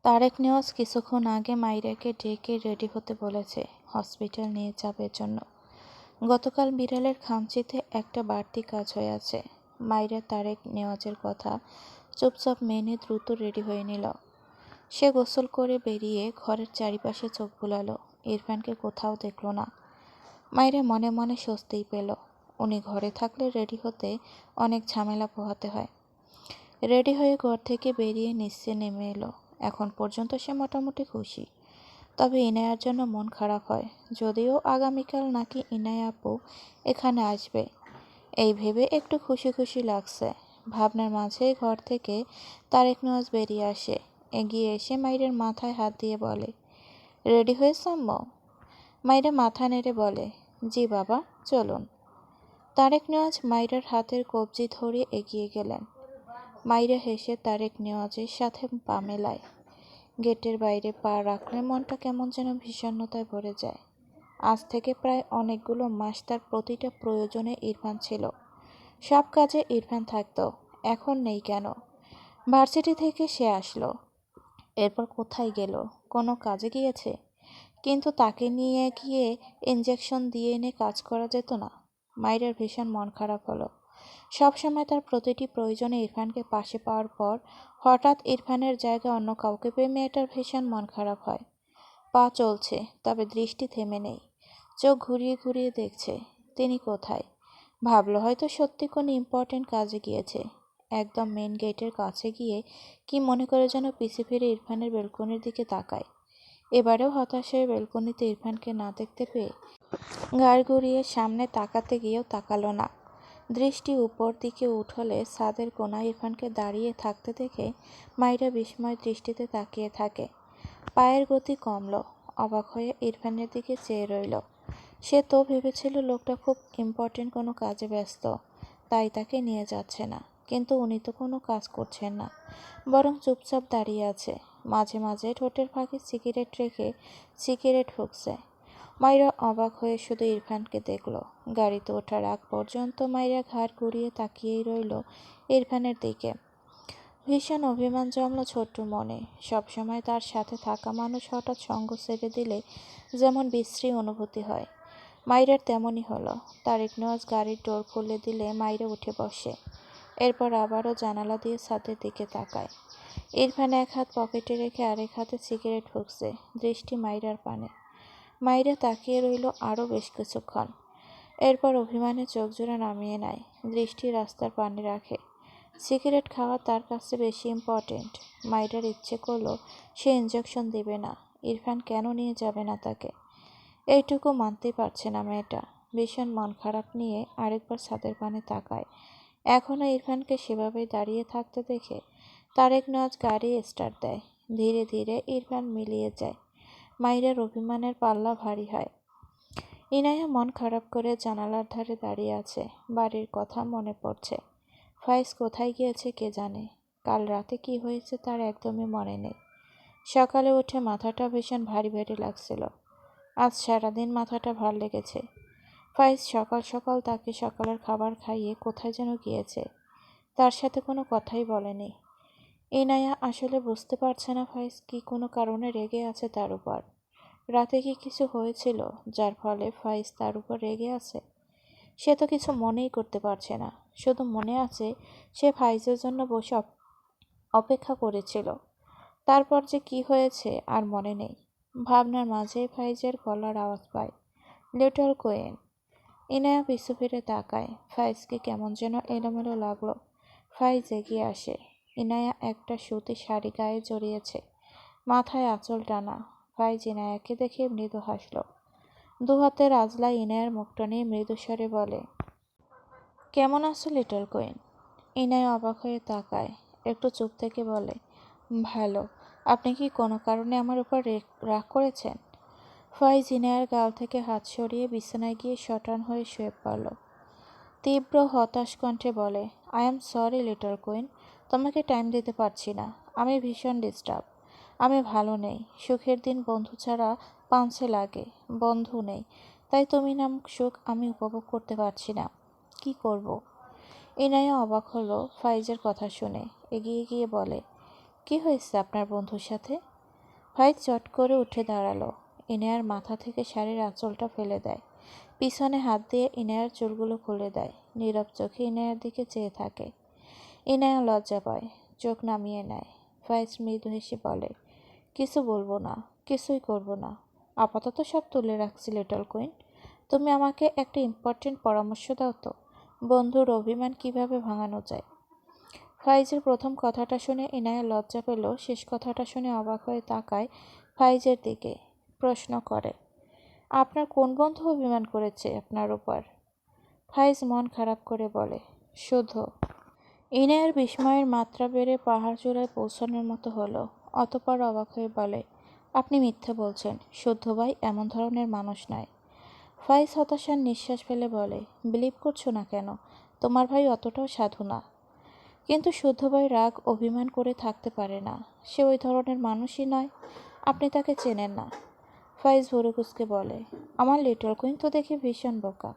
তারেক নেওয়াজ কিছুক্ষণ আগে মাইরাকে ডেকে রেডি হতে বলেছে হসপিটাল নিয়ে যাবার জন্য। গতকাল বিড়ালের খামচিতে একটা বাড়তি কাজ হয়ে আছে। মাইরা তারেক নেওয়াজের কথা চুপচাপ মেনে দ্রুত রেডি হয়ে নিল। সে গোসল করে বেরিয়ে ঘরের চারিপাশে চোখ বুলালো, ইরফানকে কোথাও দেখল না। মাইরা মনে মনে স্বস্তিই পেল। উনি ঘরে থাকলে রেডি হতে অনেক ঝামেলা পোহাতে হয়। রেডি হয়ে ঘর থেকে বেরিয়ে নিচে নেমে এলো। এখন পর্যন্ত সে মোটামুটি খুশি, তবে ইনায়ার জন্য মন খারাপ হয়। যদিও আগামীকাল নাকি ইনায়া আপু এখানে আসবে, এই ভেবে একটু খুশি খুশি লাগছে। ভাবনার মাঝেই ঘর থেকে তারেক নেওয়াজ বেরিয়ে আসে। এগিয়ে এসে মাইরের মাথায় হাত দিয়ে বলে, রেডি হয়েছ আম্মু? মাইরা মাথা নেড়ে বলে, জি বাবা, চলুন। তারেক নেওয়াজ মাইরার হাতের কবজি ধরে এগিয়ে গেলেন। মাইরা হেসে তারেক নেওয়াজের সাথে পা মেলায়। গেটের বাইরে পা রাখলে মনটা কেমন যেন বিষণ্ণতায় ভরে যায়। আজ থেকে প্রায় অনেকগুলো মাস তার প্রতিটা প্রয়োজনে ইরফান ছিল। সব কাজে ইরফান থাকতো, এখন নেই কেন? ভার্সিটি থেকে সে আসলো, এরপর কোথায় গেল? কোনো কাজে গিয়েছে? কিন্তু তাকে নিয়ে গিয়ে ইঞ্জেকশন দিয়ে এনে কাজ করা যেত না? মাইরার ভীষণ মন খারাপ হলো। সবসময় তার প্রতিটি প্রয়োজনে ইরফানকে পাশে পাওয়ার পর হঠাৎ ইরফানের জায়গায় অন্য কাউকে পেয়ে মেয়েটার ভীষণ মন খারাপ হয়। পা চলছে, তবে দৃষ্টি থেমে নেই। চোখ ঘুরিয়ে ঘুরিয়ে দেখছে তিনি কোথায়। ভাবলো হয়তো সত্যি কোনো ইম্পর্টেন্ট কাজে গিয়েছে। একদম মেন গেটের কাছে গিয়ে কি মনে করে যেন পিছে ফিরে ইরফানের বেলকনির দিকে তাকায়। এবারেও হতাশ হয়ে বেলকনিতে ইরফানকে না দেখতে পেয়ে ঘাড় ঘুরিয়ে সামনে তাকাতে গিয়েও তাকালো না। দৃষ্টি উপর দিকে উঠলে ছাদের কোনায় ইরফানকে দাঁড়িয়ে থাকতে দেখে মাইরা বিস্ময় দৃষ্টিতে তাকিয়ে থাকে। পায়ের গতি কমল, অবাক হয়ে ইরফানের দিকে চেয়ে রইল। সে তো ভেবেছিল লোকটা খুব ইম্পর্টেন্ট কোনো কাজে ব্যস্ত, তাই তাকে নিয়ে যাচ্ছে না। কিন্তু উনি তো কোনো কাজ করছেন না, বরং চুপচাপ দাঁড়িয়ে আছে। মাঝে মাঝে ঠোঁটের ফাঁকে সিগারেট রেখে সিগারেট ফুঁকছে। মাইরা অবাক হয়ে শুধু ইরফানকে দেখল। গাড়িতে ওঠার আগ পর্যন্ত মাইরা ঘাড় ঘুরিয়ে তাকিয়েই রইল ইরফানের দিকে। ভীষণ অভিমান জমল ছোট্ট মনে। সবসময় তার সাথে থাকা মানুষ হঠাৎ সঙ্গ ছেড়ে দিলে যেমন বিশ্রী অনুভূতি হয়, মাইরার তেমনই হলো। তারেক নেওয়াজ গাড়ির ডোর খুলে দিলে মাইরা উঠে বসে। এরপর আবারও জানালা দিয়ে ছাদের দিকে তাকায়। ইরফান এক হাত পকেটে রেখে আরেক হাতে সিগারেট ফুঁকছে, দৃষ্টি মাইরার পানে। মাইরা তাকিয়ে রইল আরও বেশ কিছুক্ষণ। এরপর অভিমানে চোখ জোড়া নামিয়ে নেয়, দৃষ্টি রাস্তার পানে রাখে। সিগারেট খাওয়া তার কাছে বেশি ইম্পর্টেন্ট। মাইরার ইচ্ছে করলো সে ইঞ্জেকশন দেবে না, ইরফান কেন নিয়ে যাবে না তাকে। এইটুকু মানতেই পারছে না মেয়েটা। ভীষণ মন খারাপ নিয়ে আরেকবার ছাদের পানে তাকায়। এখনও ইরফানকে সেভাবেই দাঁড়িয়ে থাকতে দেখে তারেক নেওয়াজ গাড়ি স্টার্ট দেয়। ধীরে ধীরে ইরফান মিলিয়ে যায়। মাইরার অভিমানের পাল্লা ভারী হয়। ইনায়া মন খারাপ করে জানালার ধারে দাঁড়িয়ে আছে। বাড়ির কথা মনে পড়ছে। ফাইজ কোথায় গিয়েছে কে জানে। কাল রাতে কি হয়েছে তার একদমই মনে নেই। সকালে উঠে মাথাটা ভীষণ ভারী ভারী লাগছিল। আজ সারাদিন মাথাটা ভার লেগেছে। ফাইজ সকাল সকাল তাকে সকালের খাবার খাইয়ে কোথায় যেন গিয়েছে, তার সাথে কোনো কথাই বলেনি। ইনায়া আসলে বুঝতে পারছে না ফাইজ কি কোনো কারণে রেগে আছে তার উপর। রাতে কি কিছু হয়েছিল যার ফলে ফাইজ তার উপর রেগে আছে? সে তো কিছু মনেই করতে পারছে না। শুধু মনে আছে সে ফাইজের জন্য বসে অপেক্ষা করেছিল। তারপর যে কি হয়েছে আর মনে নেই। ভাবনার মাঝেই ফাইজের গলার আওয়াজ পায়, লিটল কোয়েন। ইনায়া পিছু ফিরে তাকায়। ফাইজকে কেমন যেন এলোমেলো লাগলো। ফাইজ এগিয়ে আসে। ইনায়া একটা সুতি শাড়ি গায়ে জড়িয়েছে, মাথায় আঁচল টানা। ফাইজ ইনায়াকে দেখে মৃদু হাসল। দু হাতের আজলায় ইনায়ার মুখটা নিয়ে মৃদু স্বরে বলে, কেমন আছো লিটল কোয়েন? ইনায়া অবাক হয়ে তাকায়, একটু চুপ থেকে বলে, ভালো। আপনি কি কোনো কারণে আমার উপর রাগ করেছেন? ফাইজ ইনায়ার গাল থেকে হাত সরিয়ে বিছানায় গিয়ে শটান হয়ে শুয়ে পড়ল। তীব্র হতাশ কণ্ঠে বলে, আই এম সরি লিটল কোয়েন, তোমাকে টাইম দিতে পারছি না। আমি ভীষণ ডিস্টার্ব। আমি ভালো নেই। সুখের দিন বন্ধু ছাড়া পাঞ্ছে লাগে। বন্ধু নেই, তাই তুমি নামক সুখ আমি উপভোগ করতে পারছি না। কি করব? ইনায়া অবাক হলো ফাইজের কথা শুনে। এগিয়ে গিয়ে বলে, কি হয়েছে আপনার বন্ধুর সাথে? ফাইজ চট করে উঠে দাঁড়ালো। ইনায়ার মাথা থেকে শাড়ির আঁচলটা ফেলে দেয়। পিছনে হাত দিয়ে ইনায়ার চুলগুলো খুলে দেয়। নীরব চোখে ইনায়ার দিকে চেয়ে থাকে। ইনায়া লজ্জা পায়, চোখ নামিয়ে নেয়। ফাইজ মৃদু হেসে বলে, কিছু বলবো না, কিছুই করব না। আপাতত সব তুলে রাখছি লিটল কুইন। তুমি আমাকে একটা ইম্পর্টেন্ট পরামর্শ দাও তো, বন্ধুর অভিমান কিভাবে ভাঙানো যায়। ফাইজের প্রথম কথাটা শুনে ইনায়া লজ্জা পেল, শেষ কথাটা শুনে অবাক হয়ে তাকায় ফাইজের দিকে। প্রশ্ন করে, আপনার কোন বন্ধু অভিমান করেছে আপনার উপর? ফাইজ মন খারাপ করে বলে, শুধু। ইনায়ার বিস্ময়ের মাত্রা বেড়ে পাহাড় চূড়ায় পৌঁছানোর মতো হলো। অতঃপর অবাক হয়ে বলে, আপনি মিথ্যে বলছেন, শুদ্ধ ভাই এমন ধরনের মানুষ নয়। ফাইজ হতাশার নিঃশ্বাস ফেলে বলে, বিলিভ করছো না কেন? তোমার ভাই অতটাও সাধু না। কিন্তু শুদ্ধ ভাই রাগ অভিমান করে থাকতে পারে না। সে ওই ধরনের মানুষই নয়। আপনি তাকে চেনেন না। ফাইজ ভুরুকুচকে বলে, আমার লিটল কুইন তো দেখি ভীষণ বোকা।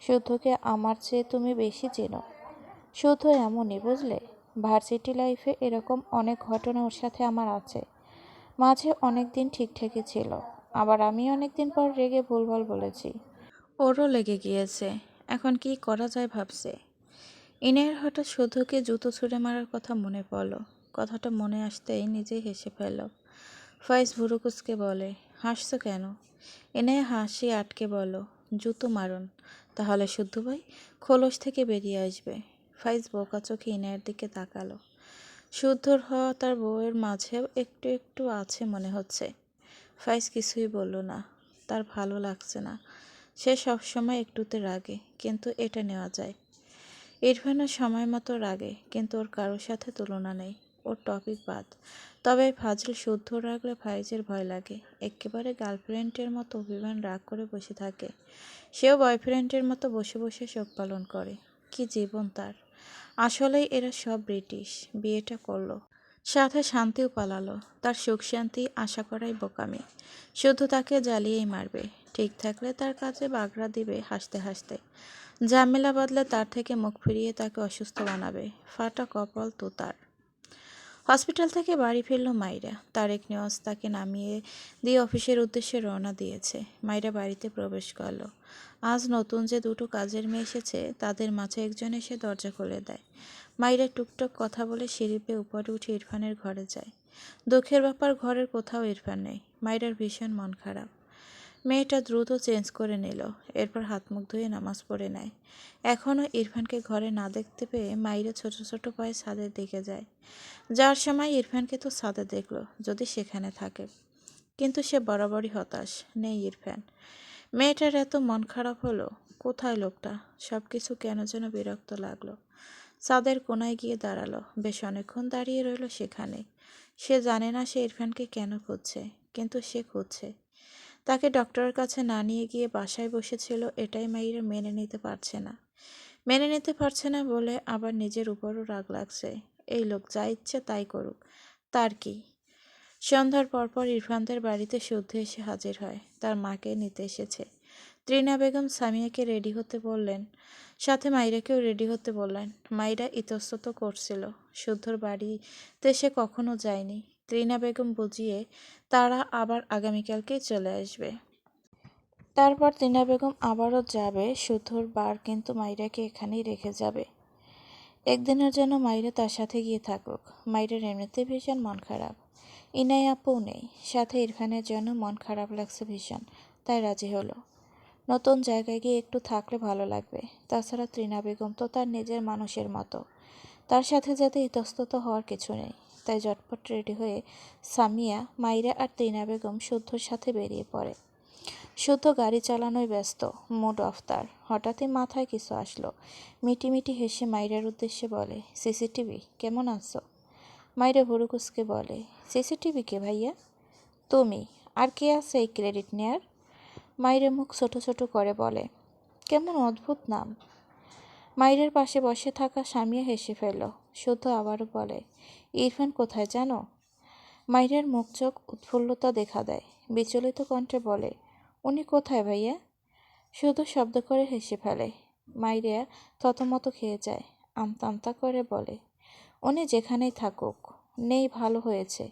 শুদ্ধকে আমার চেয়ে তুমি বেশি চেনো। শুদ্ধ এমনই, বুঝলে। ভার্সিটি লাইফে এরকম অনেক ঘটনা ওর সাথে আমার আছে। মাঝে অনেক দিন ঠিকঠাকই ছিল, আবার আমি অনেক দিন পর রেগে ভুলভাল বলেছি। ওরও লেগে গিয়েছে। এখন কি করা যায় ভাবছে। ইনায়ের হঠাৎ শুদ্ধকে জুতো ছুঁড়ে মারার কথা মনে পড়ল। কথাটা মনে আসতেই নিজেই হেসে ফেলল। ফাইজ ভুরুকুচকে বলে, হাসছো কেন? ইনায়া হাসি আটকে বলল, জুতো মারুন, তাহলে শুদ্ধ ভাই খোলস থেকে বেরিয়ে আসবে। ফাইজ বোকা চোখে ইনায়ের দিকে তাকালো। শুদ্ধর হওয়া তার বউয়ের মাঝেও একটু একটু আছে মনে হচ্ছে। ফাইজ কিছুই বলল না। তার ভালো লাগছে না। সে সবসময় একটুতে রাগে, কিন্তু এটা নেওয়া যায়। ইরফানও সময় মতো রাগে, কিন্তু ওর কারোর সাথে তুলনা নেই। ওর টপিক বাদ। তবে ফাজিল শুদ্ধ রাগলে ফাইজের ভয় লাগে। একেবারে গার্লফ্রেন্ডের মতো অভিমান রাগ করে বসে থাকে। সেও বয়ফ্রেন্ডের মতো বসে বসে শোক পালন করে। কি জীবন তার! আসলেই এরা সব ব্রিটিশ। বিয়েটা করলো, সাথে শান্তিও পালালো। তার সুখ শান্তি আশা করাই বোকামি। শুধু তাকে জ্বালিয়েই মারবে। ঠিক থাকলে তার কাছে বাগড়া দিবে হাসতে হাসতে। ঝামেলা বাঁধলে তার থেকে মুখ ফিরিয়ে তাকে অসুস্থ বানাবে। ফাটা কপাল তো তার। হসপিটাল থেকে বাড়ি ফিরল মাইরা। তারেক নেওয়াজ তাকে নামিয়ে দিয়ে অফিসের উদ্দেশ্যে রওনা দিয়েছে। মাইরা বাড়িতে প্রবেশ করল। আজ নতুন যে দুটো কাজের মেয়ে এসেছে, তাদের মাঝে একজন এসে দরজা খুলে দেয়। মাইরা টুকটাক কথা বলে সিঁড়ি বেয়ে উপরে উঠে ইরফানের ঘরে যায়। দুঃখের ব্যাপার, ঘরের কোথাও ইরফান নেই। মাইরার ভীষণ মন খারাপ। মেয়েটা দ্রুত চেঞ্জ করে নিল, এরপর হাত মুখ ধুয়ে নামাজ পড়ে নেয়। এখনও ইরফানকে ঘরে না দেখতে পেয়ে মাইরা ছোট ছোট পায়ে ছাদের দিকে যায়। যাওয়ার সময় ইরফানকে তো ছাদে দেখল, যদি সেখানে থাকে। কিন্তু সে বরাবরই হতাশ, নেই ইরফান। মেয়েটার এত মন খারাপ হলো, কোথায় লোকটা? সব কিছু কেন যেন বিরক্ত লাগলো। ছাদের কোনায় গিয়ে দাঁড়ালো। বেশ অনেকক্ষণ দাঁড়িয়ে রইল সেখানে। সে জানে না সে ইরফানকে কেন খুঁজছে, কিন্তু সে খুঁজছে। তাকে ডক্টরের কাছে না নিয়ে গিয়ে বাসায় বসেছিল, এটাই মাইরা মেনে নিতে পারছে না। মেনে নিতে পারছে না বলে আবার নিজের উপরও রাগ লাগছে। এই লোক যা ইচ্ছে তাই করুক, তার কি? সন্ধ্যার পরপর ইরফানদের বাড়িতে শুদ্ধ এসে হাজির হয়। তার মাকে নিতে এসেছে। ত্রিনা বেগম সামিয়াকে রেডি হতে বললেন, সাথে মাইরাকেও রেডি হতে বললেন। মাইরা ইতস্তত করছিল। শুদ্ধর বাড়িতে সে কখনো যায়নি। ত্রিনা বেগম বুঝিয়ে তারা আবার আগামীকালকেই চলে আসবে। তারপর ত্রিনা বেগম আবারও যাবে শুদ্ধর বার, কিন্তু মাইরাকে এখানেই রেখে যাবে। একদিনের জন্য মাইরা তার সাথে গিয়ে থাকুক। মাইরার এমনিতে ভীষণ মন খারাপ। ইনাই আপুও নেই, সাথে ইরফানের জন্য মন খারাপ লাগছে ভীষণ, তাই রাজি হলো। নতুন জায়গায় গিয়ে একটু থাকলে ভালো লাগবে। তাছাড়া ত্রিনা বেগম তো তার নিজের মানুষের মতো, তার সাথে যাতে ইতস্তত হওয়ার কিছু নেই। তাই ঝটপট রেডি হয়ে সামিয়া, মাইরা আর ত্রিনা বেগম শুদ্ধর সাথে বেরিয়ে পড়ে। শুদ্ধ গাড়ি চালানোয় ব্যস্ত, মুড অফ তার। হঠাৎই মাথায় কিছু আসলো। মিটিমিটি হেসে মাইরার উদ্দেশ্যে বলে, সিসিটিভি কেমন আছো? মাইরা ভুরুকুচকে বলে, সিসিটিভি কে ভাইয়া? তুমি। আর কে আছে এই ক্রেডিট নেয়ার? মাইরা মুখ ছোট ছোট করে বলে, কেমন অদ্ভুত নাম। মাইরের পাশে বসে থাকা সামিয়া হেসে ফেলল। শুদ্ধ আবারও বলে, ইরফান কোথায় জানো? মাইরার মুখ চোখ উৎফুল্লতা দেখা দেয়। বিচলিত কণ্ঠে বলে, উনি কোথায় ভাইয়া? শুধু শব্দ করে হেসে ফেলে। মাইরা থতমত খেয়ে যায়। আমতা আমতা করে বলে, উনি যেখানেই থাকুক। নেই ভালো হয়েছে।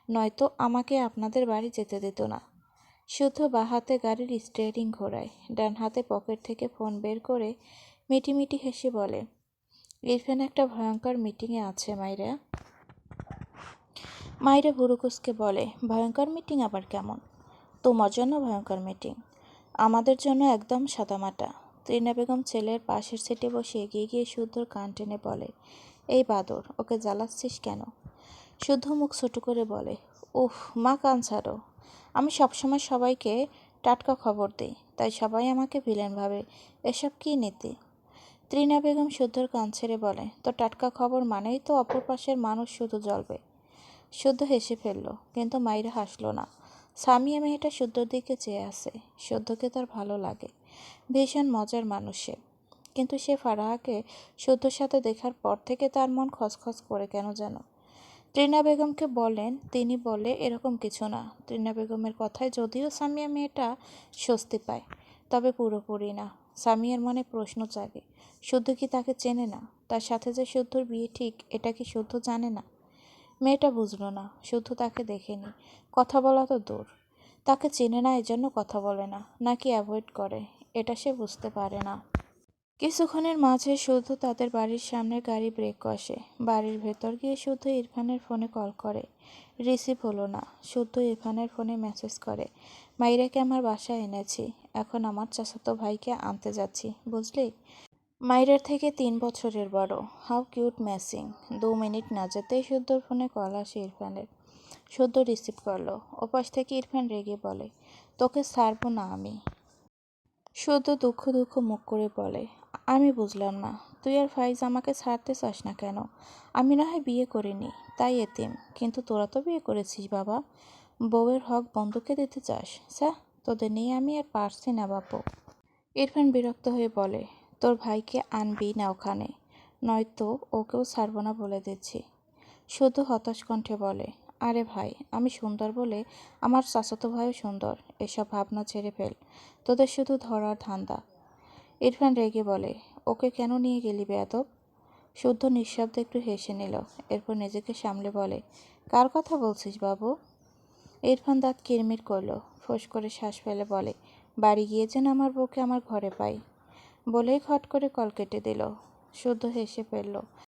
নয়তো আমাকে আপনাদের বাড়ি যেতে দিত না। শুদ্ধ বাঁ হাতে গাড়ির স্টিয়ারিং ঘোরায়, ডান হাতে পকেট থেকে ফোন বের করে মিটিমিটি হেসে বলে, ইরফান একটা ভয়ঙ্কর মিটিংয়ে আছে মাইরা। মাইরা ভুরু কুঁচকে বলে, ভয়ঙ্কর মিটিং আবার কেমন? তোমার জন্য ভয়ঙ্কর মিটিং, আমাদের জন্য একদম সাদামাটা। ত্রিনা বেগম ছেলের পাশের সিটে বসে এগিয়ে গিয়ে শুদ্ধর কান টেনে বলে, এই বাদর, ওকে জ্বালাচ্ছিস কেন? শুদ্ধ মুখ ছোট করে বলে, উফ মা, কান ছাড়ো। আমি সবসময় সবাইকে টাটকা খবর দিই, তাই সবাই আমাকে ভিলেন ভাবে। এসব কী নীতি? ত্রিনা বেগম শুদ্ধর কান ছেড়ে বলে, তো টাটকা খবর মানেই তো অপর পাশের মানুষ শুধু জ্বলবে। শুদ্ধ হেসে ফেলল, কিন্তু মাইরা হাসল না। সামিয়া মেয়েটা শুদ্ধর দিকে চেয়ে আছে। শুদ্ধকে তার ভালো লাগে, ভীষণ মজার মানুষ সে। কিন্তু সে ফারাহাকে শুদ্ধর সাথে দেখার পর থেকে তার মন খচখচ করে কেন যেন। ত্রিনা বেগমকে বলেন, তিনি বলে এরকম কিছু না। ত্রিনা বেগমের কথায় যদিও সামিয়া মেয়েটা স্বস্তি পায়, তবে পুরোপুরি না। সামিয়ার মনে প্রশ্ন জাগে, শুদ্ধ কি তাকে চেনে না? তার সাথে যে শুদ্ধর বিয়ে ঠিক, এটা কি শুদ্ধ জানে না? মেয়েটা বুঝল না, শুদ্ধ তাকে দেখেনি, কথা বলা তো দূর, তাকে চেনে না এজন্য কথা বলে না, নাকি অ্যাভয়েড করে, এটা সে বুঝতে পারে না। কিছুক্ষণের মাঝে শুদ্ধ তাদের বাড়ির সামনের গাড়ি ব্রেক কষে। বাড়ির ভেতর গিয়ে শুদ্ধ ইরফানের ফোনে কল করে, রিসিভ হলো না। শুদ্ধ ইরফানের ফোনে মেসেজ করে, মাইরাকে আমার বাসায় এনেছি, এখন আমার চাচাতো ভাইকে আনতে যাচ্ছি, বুঝলি? মাইরার থেকে 3 বছরের বড়। How cute matching. 2 মিনিট না যেতেই শুদ্ধর ফোনে কল আসে ইরফানের। শুদ্ধ রিসিভ করলো। ওপাশ থেকে ইরফান রেগে বলে, তোকে ছাড়বো না আমি। শুদ্ধ দুঃখ দুঃখ মুখ করে বলে, আমি বুঝলাম না, তুই আর ফাইজ আমাকে ছাড়তে চাস না কেন? আমি না হয় বিয়ে করিনি, তাই এতিম, কিন্তু তোরা তো বিয়ে করেছিস বাবা। বউয়ের হক বন্ধুকে দিতে চাস? স্যার, তোদের নিয়ে আমি আর পারছি না বাপু। ইরফান বিরক্ত হয়ে বলে, তোর ভাইকে আনবি না ওখানে, নয়তো ওকেও ছাড়বো না বলে দিচ্ছি। শুধু হতাশ কণ্ঠে বলে, আরে ভাই, আমি সুন্দর বলে আমার চাচাতো ভাইও সুন্দর, এসব ভাবনা ছেড়ে ফেল, তোদের শুধু ধরার ধান্দা। ইরফান রেগে বলে, ওকে কেন নিয়ে গেলি বেয়াদব? শুদ্ধ নিঃশব্দে একটু হেসে নিল, এরপর নিজেকে সামলে বলে, কার কথা বলছিস বাবু? ইরফান দাঁত কিরমির করল, ফোঁস করে শ্বাস ফেলে বলে, বাড়ি গিয়ে যেন আমার বউকে আমার ঘরে পাই। বলেই খট করে কল কেটে দিল। শুদ্ধ হেসে ফেলল।